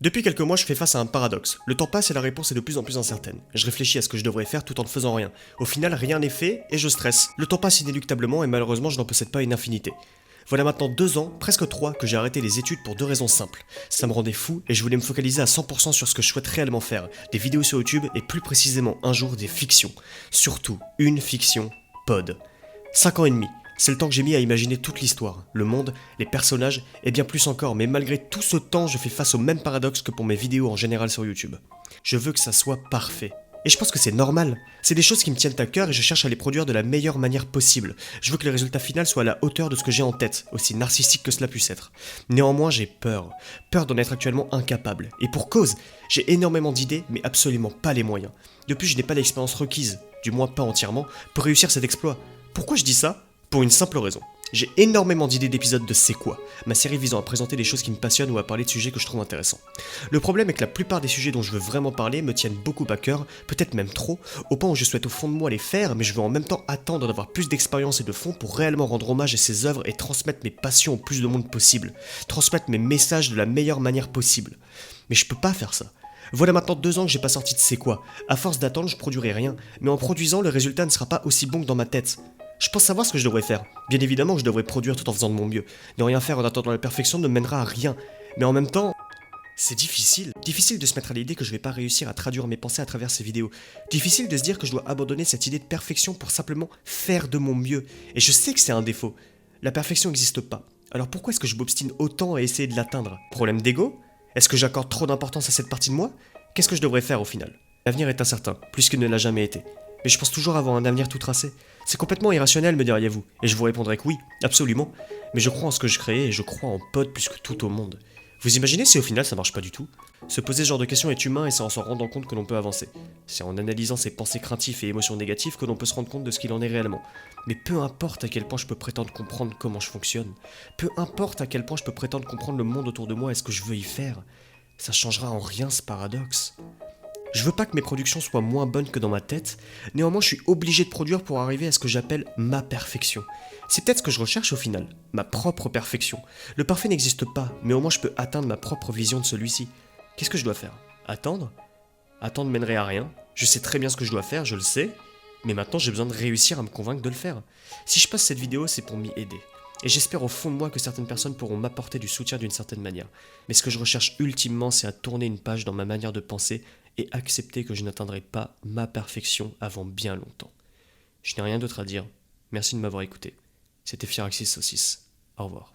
Depuis quelques mois, je fais face à un paradoxe. Le temps passe et la réponse est de plus en plus incertaine. Je réfléchis à ce que je devrais faire tout en ne faisant rien. Au final, rien n'est fait et je stresse. Le temps passe inéluctablement et malheureusement, je n'en possède pas une infinité. Voilà maintenant 2 ans, presque 3, que j'ai arrêté les études pour 2 raisons simples. Ça me rendait fou et je voulais me focaliser à 100% sur ce que je souhaite réellement faire. Des vidéos sur YouTube et plus précisément un jour des fictions. Surtout une fiction pod. 5 ans et demi. C'est le temps que j'ai mis à imaginer toute l'histoire, le monde, les personnages et bien plus encore, mais malgré tout ce temps, je fais face au même paradoxe que pour mes vidéos en général sur YouTube. Je veux que ça soit parfait. Et je pense que c'est normal. C'est des choses qui me tiennent à cœur et je cherche à les produire de la meilleure manière possible. Je veux que le résultat final soit à la hauteur de ce que j'ai en tête, aussi narcissique que cela puisse être. Néanmoins, j'ai peur. Peur d'en être actuellement incapable. Et pour cause, j'ai énormément d'idées, mais absolument pas les moyens. De plus, je n'ai pas l'expérience requise, du moins pas entièrement, pour réussir cet exploit. Pourquoi je dis ça ? Pour une simple raison. J'ai énormément d'idées d'épisodes de C'est quoi, ma série visant à présenter des choses qui me passionnent ou à parler de sujets que je trouve intéressants. Le problème est que la plupart des sujets dont je veux vraiment parler me tiennent beaucoup à cœur, peut-être même trop, au point où je souhaite au fond de moi les faire, mais je veux en même temps attendre d'avoir plus d'expérience et de fond pour réellement rendre hommage à ces œuvres et transmettre mes passions au plus de monde possible, transmettre mes messages de la meilleure manière possible. Mais je peux pas faire ça. Voilà maintenant 2 ans que j'ai pas sorti de C'est quoi. À force d'attendre, je produirai rien, mais en produisant, le résultat ne sera pas aussi bon que dans ma tête. Je pense savoir ce que je devrais faire. Bien évidemment que je devrais produire tout en faisant de mon mieux. Ne rien faire en attendant la perfection ne mènera à rien. Mais en même temps, c'est difficile. Difficile de se mettre à l'idée que je vais pas réussir à traduire mes pensées à travers ces vidéos. Difficile de se dire que je dois abandonner cette idée de perfection pour simplement faire de mon mieux. Et je sais que c'est un défaut. La perfection n'existe pas. Alors pourquoi est-ce que je m'obstine autant à essayer de l'atteindre ? Problème d'ego ? Est-ce que j'accorde trop d'importance à cette partie de moi ? Qu'est-ce que je devrais faire au final ? L'avenir est incertain, plus qu'il ne l'a jamais été. Mais je pense toujours avoir un avenir tout tracé. C'est complètement irrationnel, me diriez-vous. Et je vous répondrai que oui, absolument. Mais je crois en ce que je crée et je crois en pod plus que tout au monde. Vous imaginez si au final ça marche pas du tout ? Se poser ce genre de questions est humain et c'est en s'en rendant compte que l'on peut avancer. C'est en analysant ses pensées craintives et émotions négatives que l'on peut se rendre compte de ce qu'il en est réellement. Mais peu importe à quel point je peux prétendre comprendre comment je fonctionne, peu importe à quel point je peux prétendre comprendre le monde autour de moi et ce que je veux y faire, ça changera en rien ce paradoxe. Je veux pas que mes productions soient moins bonnes que dans ma tête, néanmoins je suis obligé de produire pour arriver à ce que j'appelle ma perfection. C'est peut-être ce que je recherche au final, ma propre perfection. Le parfait n'existe pas, mais au moins je peux atteindre ma propre vision de celui-ci. Qu'est-ce que je dois faire ? Attendre ? Attendre mènerait à rien. Je sais très bien ce que je dois faire, je le sais, mais maintenant j'ai besoin de réussir à me convaincre de le faire. Si je passe cette vidéo, c'est pour m'y aider. Et j'espère au fond de moi que certaines personnes pourront m'apporter du soutien d'une certaine manière. Mais ce que je recherche ultimement, c'est à tourner une page dans ma manière de penser et accepter que je n'atteindrai pas ma perfection avant bien longtemps. Je n'ai rien d'autre à dire. Merci de m'avoir écouté. C'était Fieraxis Saucisse. Au revoir.